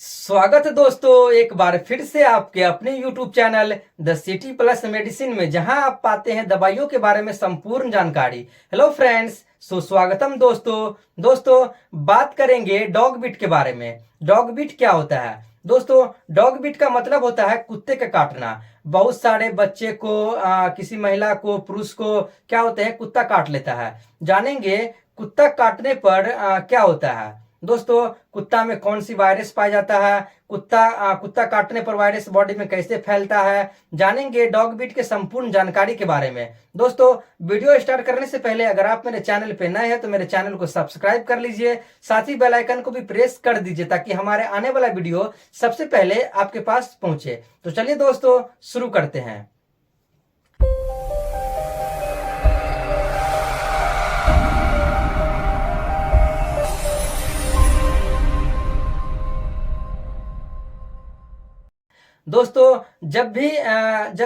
स्वागत है दोस्तों एक बार फिर से आपके अपने YouTube channel the city plus medicine में, जहां आप पाते हैं दवाइयों के बारे में संपूर्ण जानकारी। हेलो फ्रेंड्स, सुस्वागतम दोस्तों बात करेंगे डॉग बिट के बारे में। डॉग बिट क्या होता है दोस्तों? डॉग बिट का मतलब होता है कुत्ते का काटना। बहुत सारे बच्चे को किसी महिला को, पुरुष को क्या होता है, कुत्ता काट लेता है। जानेंगे कुत्ता काटने पर क्या होता है। दोस्तों, कुत्ता में कौन सी वायरस पाया जाता है, कुत्ता काटने पर वायरस बॉडी में कैसे फैलता है, जानेंगे डॉग बीट के संपूर्ण जानकारी के बारे में। दोस्तों, वीडियो स्टार्ट करने से पहले अगर आप मेरे चैनल पे नए हैं तो मेरे चैनल को सब्सक्राइब कर लीजिए, साथ ही बेल आइकन को भी प्रेस कर दीजिए ताकि हमारे आने वाला वीडियो सबसे पहले आपके पास पहुंचे। तो चलिए दोस्तों, शुरू करते हैं। दोस्तों, जब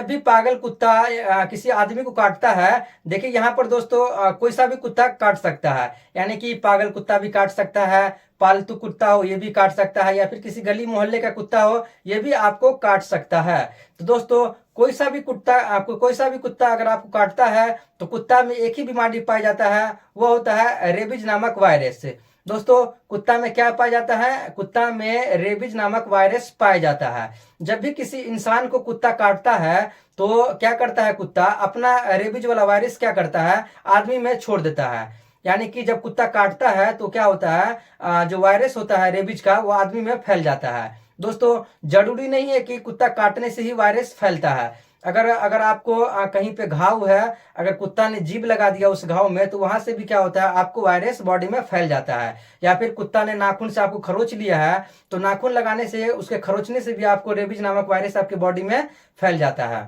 भी पागल कुत्ता किसी आदमी को काटता है, देखिए यहाँ पर दोस्तों, कोई सा भी कुत्ता काट सकता है। यानी कि पागल कुत्ता भी काट सकता है, पालतू कुत्ता हो ये भी काट सकता है, या फिर किसी गली मोहल्ले का कुत्ता हो ये भी आपको काट सकता है। तो दोस्तों, कोई सा भी कुत्ता अगर आपको काटता है तो कुत्ता में एक ही बीमारी पाया जाता है, वो होता है रेबीज नामक वायरस। दोस्तों, कुत्ता में क्या पाया जाता है? कुत्ता में रेबीज नामक वायरस पाया जाता है। जब भी किसी इंसान को कुत्ता काटता है तो क्या करता है, कुत्ता अपना रेबीज वाला वायरस क्या करता है, आदमी में छोड़ देता है। यानी कि जब कुत्ता काटता है तो क्या होता है, जो वायरस होता है रेबीज का वो आदमी में फैल जाता है। दोस्तों, जरूरी नहीं है कि कुत्ता काटने से ही वायरस फैलता है। अगर अगर आपको कहीं पे घाव है, अगर कुत्ता ने जीभ लगा दिया उस घाव में, तो वहां से भी क्या होता है, आपको वायरस बॉडी में फैल जाता है। या फिर कुत्ता ने नाखून से आपको खरोच लिया है तो नाखून लगाने से, उसके खरोचने से भी आपको रेबीज नामक वायरस आपके बॉडी में फैल जाता है।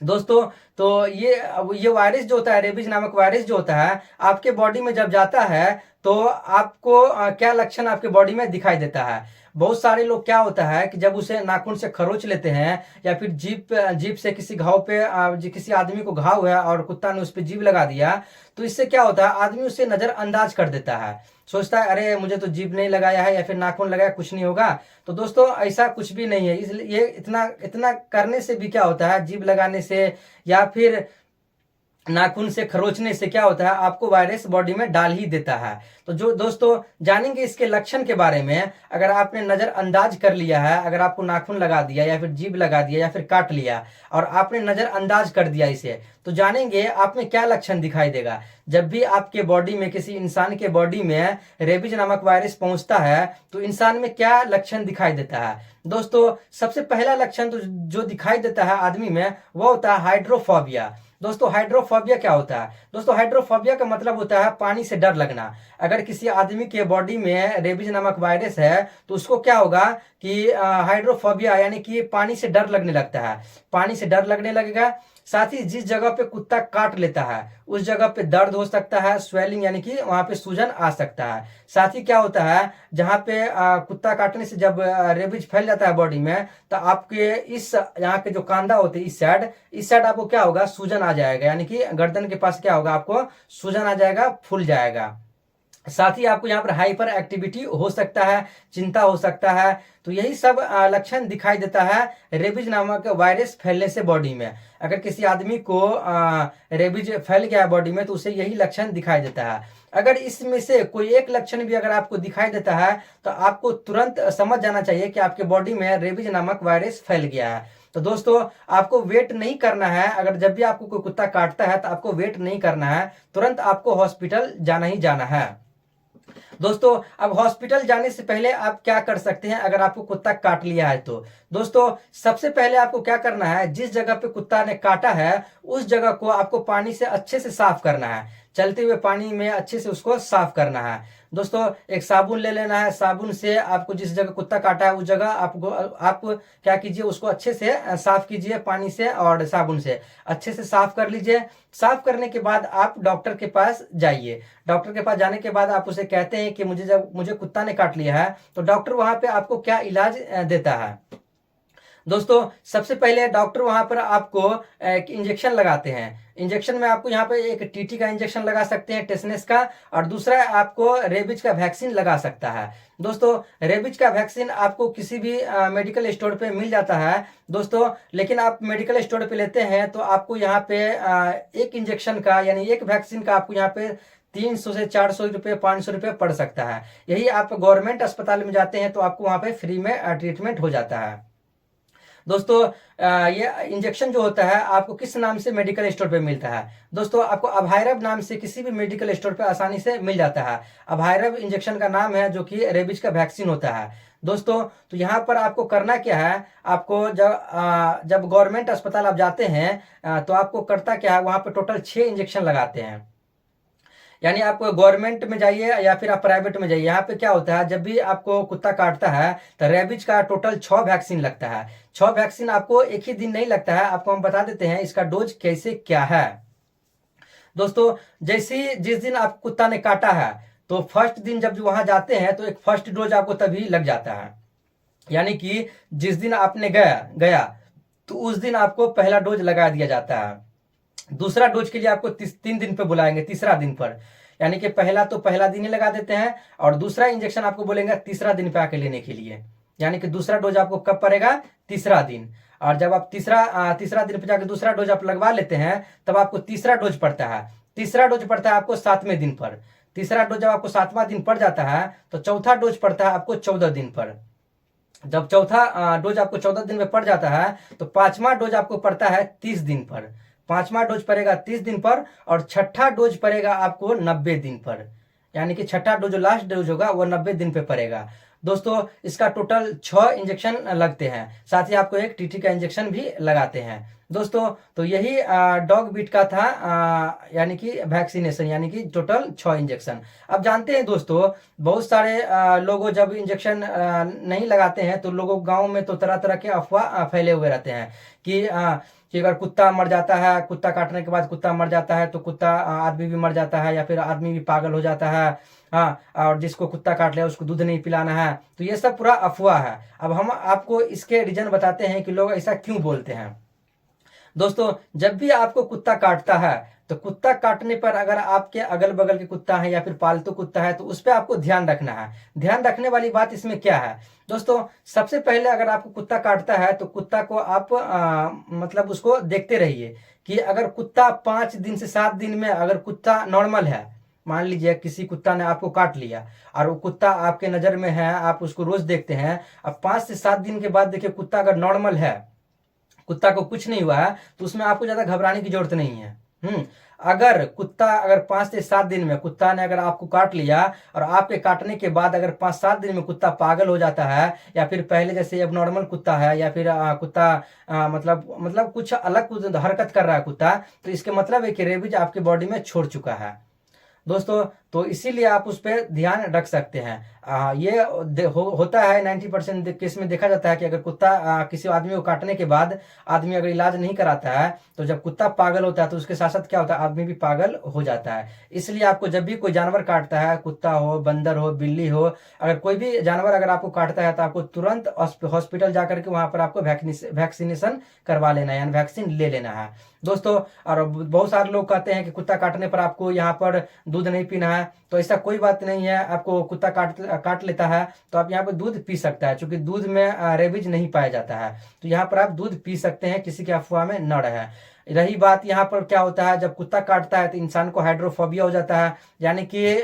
दोस्तों, तो ये वायरस जो होता है, रेबीज नामक वायरस जो होता है, आपके बॉडी में जब जाता है तो आपको क्या लक्षण आपके बॉडी में दिखाई देता है। बहुत सारे लोग क्या होता है कि जब उसे नाखून से खरोच लेते हैं या फिर जीभ से किसी घाव पे, किसी आदमी को घाव है और कुत्ता ने उस पर जीभ लगा दिया, तो इससे क्या होता है, आदमी उसे नजरअंदाज कर देता है। सोचता है अरे मुझे तो जीभ नहीं लगाया है या फिर नाखून लगाया, कुछ नहीं होगा। तो दोस्तों, ऐसा कुछ भी नहीं है। इसलिए ये इतना इतना करने से भी क्या होता है, जीभ लगाने से या फिर नाखून से खरोचने से क्या होता है, आपको वायरस बॉडी में डाल ही देता है। तो जो दोस्तों, जानेंगे इसके लक्षण के बारे में। अगर आपने नजरअंदाज कर लिया है, अगर आपको नाखून लगा दिया या फिर जीभ लगा दिया या फिर काट लिया और आपने नजरअंदाज कर दिया इसे, तो जानेंगे आप में क्या लक्षण दिखाई देगा। जब भी आपके बॉडी में, किसी इंसान के बॉडी में रेबीज नामक वायरस पहुंचता है तो इंसान में क्या लक्षण दिखाई देता है। दोस्तों, सबसे पहला लक्षण तो जो दिखाई देता है आदमी में वो होता है हाइड्रोफोबिया। दोस्तों, हाइड्रोफोबिया क्या होता है? दोस्तों, हाइड्रोफोबिया का मतलब होता है पानी से डर लगना। अगर किसी आदमी के बॉडी में रेबीज नामक वायरस है तो उसको क्या होगा कि हाइड्रोफोबिया यानी कि पानी से डर लगने लगता है। पानी से डर लगने लगेगा। साथ ही जिस जगह पे कुत्ता काट लेता है उस जगह पे दर्द हो सकता है, स्वेलिंग यानी कि वहां पे सूजन आ सकता है। साथ ही क्या होता है, जहां पे कुत्ता काटने से जब रेबीज फैल जाता है बॉडी में, तो आपके इस यहाँ के जो कांधा होते हैं इस साइड आपको क्या होगा, सूजन आ जाएगा। यानी कि गर्दन के पास क्या होगा, आपको सूजन आ जाएगा, फूल जाएगा। साथ ही आपको यहाँ पर हाइपर एक्टिविटी हो सकता है, चिंता हो सकता है। तो यही सब लक्षण दिखाई देता है रेबीज नामक वायरस फैलने से बॉडी में। अगर किसी आदमी को रेबीज फैल गया है बॉडी में तो उसे यही लक्षण दिखाई देता है। अगर इसमें से कोई एक लक्षण भी अगर आपको दिखाई देता है तो आपको तुरंत समझ जाना चाहिए कि आपके बॉडी में रेबीज नामक वायरस फैल गया है। तो दोस्तों, आपको वेट नहीं करना है। अगर जब भी आपको कोई कुत्ता काटता है तो आपको वेट नहीं करना है, तुरंत आपको हॉस्पिटल जाना ही जाना है। दोस्तों, अब हॉस्पिटल जाने से पहले आप क्या कर सकते हैं अगर आपको कुत्ता काट लिया है तो? दोस्तों, सबसे पहले आपको क्या करना है, जिस जगह पे कुत्ता ने काटा है उस जगह को आपको पानी से अच्छे से साफ करना है। चलते हुए पानी में अच्छे से उसको साफ करना है। दोस्तों, एक साबुन ले लेना है। साबुन से आपको जिस जगह कुत्ता काटा है उस जगह आप क्या कीजिए, उसको अच्छे से साफ कीजिए, पानी से और साबुन से अच्छे से साफ कर लीजिए। साफ करने के बाद आप डॉक्टर के पास जाइए। डॉक्टर के पास जाने के बाद आप उसे कहते हैं कि मुझे कुत्ता ने काट लिया है, तो डॉक्टर वहां पे आपको क्या इलाज देता है। दोस्तों सबसे पहले डॉक्टर वहां पर आपको एक इंजेक्शन लगाते हैं। इंजेक्शन में आपको यहाँ पे एक टीटी का इंजेक्शन लगा सकते हैं, टेटनस का, और दूसरा आपको रेबीज का वैक्सीन लगा सकता है। दोस्तों रेबीज का वैक्सीन आपको किसी भी मेडिकल स्टोर पे मिल जाता है दोस्तों, लेकिन आप मेडिकल स्टोर पे लेते हैं तो आपको यहाँ पे एक इंजेक्शन का यानी एक वैक्सीन का आपको यहाँ पे 300 से 400 रुपये 500 रुपये पड़ सकता है। यही आप गवर्नमेंट अस्पताल में जाते हैं तो आपको वहाँ पे फ्री में ट्रीटमेंट हो जाता है। दोस्तों ये इंजेक्शन जो होता है आपको किस नाम से मेडिकल स्टोर पे मिलता है? दोस्तों आपको अभायरब नाम से किसी भी मेडिकल स्टोर पे आसानी से मिल जाता है। अभायरब इंजेक्शन का नाम है, जो कि रेबीज का वैक्सीन होता है। दोस्तों तो यहाँ पर आपको करना क्या है, आपको जब गवर्नमेंट अस्पताल आप जाते हैं तो आपको करता क्या है, वहाँ पर टोटल 6 इंजेक्शन लगाते हैं। यानी आप गवर्नमेंट में जाइए या फिर आप प्राइवेट में जाइए, यहाँ पे क्या होता है, जब भी आपको कुत्ता काटता है तो रेबीज का टोटल 6 वैक्सीन लगता है। 6 वैक्सीन आपको एक ही दिन नहीं लगता है, आपको हम बता देते हैं इसका डोज कैसे क्या है। दोस्तों जैसे जिस दिन आप कुत्ता ने काटा है तो फर्स्ट दिन जब वहां जाते हैं तो एक फर्स्ट डोज आपको तभी लग जाता है। यानी कि जिस दिन आपने गया तो उस दिन आपको पहला डोज लगा दिया जाता है। दूसरा डोज के लिए आपको 3 दिन पे बुलाएंगे, तीसरा दिन पर। यानी कि पहला तो पहला दिन ही लगा देते हैं, और दूसरा इंजेक्शन आपको बोलेंगे तीसरा दिन पे आके लेने के लिए। यानी कि दूसरा डोज आपको कब पड़ेगा? तीसरा दिन। और जब आप तीसरा दिन पे जाके दूसरा डोज आप लगवा लेते हैं तब आपको तीसरा डोज पड़ता है। तीसरा डोज पड़ता है आपको 7वें दिन पर। तीसरा डोज जब आपको 7वां दिन पड़ जाता है तो चौथा डोज पड़ता है आपको 14 दिन पर। जब चौथा डोज आपको 14 दिन में पड़ जाता है तो 5वां डोज आपको पड़ता है 30 दिन पर। 5वां डोज पड़ेगा 30 दिन पर, और छठा डोज पड़ेगा आपको 90 दिन पर। यानी कि छठा डोज जो लास्ट डोज होगा वो 90 दिन पे पड़ेगा। दोस्तों इसका टोटल 6 इंजेक्शन लगते हैं, साथ ही आपको एक टीटी का इंजेक्शन भी लगाते हैं। दोस्तों तो यही डॉग बीट का था, यानी कि वैक्सीनेशन, यानी कि टोटल 6 इंजेक्शन। अब जानते हैं दोस्तों, बहुत सारे लोगों जब इंजेक्शन नहीं लगाते हैं तो लोगों गांव में तो तरह तरह के अफवाह फैले हुए रहते हैं कि अगर कुत्ता मर जाता है, कुत्ता काटने के बाद कुत्ता मर जाता है तो कुत्ता आदमी भी मर जाता है, या फिर आदमी भी पागल हो जाता है। हाँ, और जिसको कुत्ता काट लिया उसको दूध नहीं पिलाना है। तो ये सब पूरा अफवाह है। अब हम आपको इसके रीजन बताते हैं कि लोग ऐसा क्यों बोलते हैं। दोस्तों जब भी आपको कुत्ता काटता है तो कुत्ता काटने पर अगर आपके अगल बगल के कुत्ता है या फिर पालतू कुत्ता है तो उस पर आपको ध्यान रखना है। ध्यान रखने वाली बात इसमें क्या है दोस्तों, सबसे पहले अगर आपको कुत्ता काटता है तो कुत्ता को आप मतलब उसको देखते रहिए कि अगर कुत्ता 5 दिन से 7 दिन में अगर कुत्ता नॉर्मल है, मान लीजिए किसी कुत्ता ने आपको काट लिया और वो कुत्ता आपके नजर में है, आप उसको रोज देखते हैं, अब 5 से 7 दिन के बाद देखिए कुत्ता अगर नॉर्मल है, कुत्ता को कुछ नहीं हुआ है, तो उसमें आपको ज्यादा घबराने की जरूरत नहीं है। अगर 5 से 7 दिन में कुत्ता ने अगर आपको काट लिया और आपके काटने के बाद अगर 5-7 दिन में कुत्ता पागल हो जाता है, या फिर पहले जैसे अब नॉर्मल कुत्ता है, या फिर कुत्ता मतलब कुछ अलग कुछ हरकत कर रहा है कुत्ता, तो इसके मतलब है कि रेबीज आपके बॉडी में छोड़ चुका है। दोस्तों तो इसीलिए आप उस पर ध्यान रख सकते हैं। ये होता है 90% केस में देखा जाता है कि अगर कुत्ता किसी आदमी को काटने के बाद आदमी अगर इलाज नहीं कराता है तो जब कुत्ता पागल होता है तो उसके साथ साथ क्या होता है, आदमी भी पागल हो जाता है। इसलिए आपको जब भी कोई जानवर काटता है, कुत्ता हो, बंदर हो, बिल्ली हो, अगर कोई भी जानवर अगर आपको काटता है तो आपको तुरंत हॉस्पिटल जाकर के वहां पर आपको वैक्सीनेशन करवा लेना है, यानी वैक्सीन ले लेना है। दोस्तों और बहुत सारे लोग कहते हैं कि कुत्ता काटने पर आपको यहाँ पर दूध नहीं पीना है, तो ऐसा कोई बात नहीं है। आपको कुत्ता काट लेता है तो आप यहाँ पर दूध पी सकता है, क्योंकि दूध में रेबीज नहीं पाया जाता है, तो यहाँ पर आप दूध पी सकते हैं, किसी के अफवाह में न रहे। रही बात यहाँ पर क्या होता है, जब कुत्ता काटता है तो इंसान को हाइड्रोफोबिया हो जाता है, यानी कि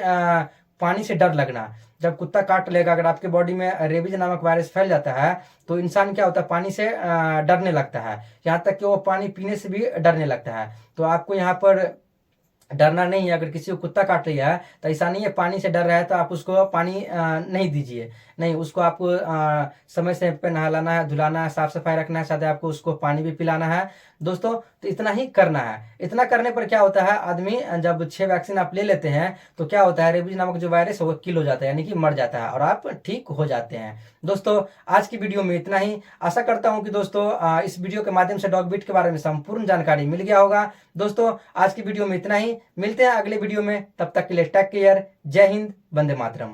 पानी से डर लगना। जब कुत्ता काट लेगा, अगर आपके बॉडी में रेबीज नामक वायरस फैल जाता है तो इंसान क्या होता है, पानी से डरने लगता है, यहाँ तक कि वो पानी पीने से भी डरने लगता है। तो आपको यहाँ पर डरना नहीं है। अगर किसी को कुत्ता काट लिया है तो ऐसा नहीं है पानी से डर रहा है तो आप उसको पानी नहीं दीजिए, नहीं, उसको आपको समय से पे नहलाना है, धुलाना है, साफ सफाई रखना है, साथ ही आपको उसको पानी भी पिलाना है। दोस्तों तो इतना ही करना है। इतना करने पर क्या होता है, आदमी जब 6 वैक्सीन आप ले लेते हैं तो क्या होता है, रेबीज नामक जो वायरस है वो किल हो जाता है, यानी कि मर जाता है और आप ठीक हो जाते हैं। दोस्तों आज की वीडियो में इतना ही। आशा करता हूं कि दोस्तों इस वीडियो के माध्यम से डॉग बीट के बारे में संपूर्ण जानकारी मिल गया होगा। दोस्तों आज की वीडियो में इतना ही, मिलते हैं अगले वीडियो में, तब तक के लिए टेक केयर, जय हिंद, वंदे मातरम।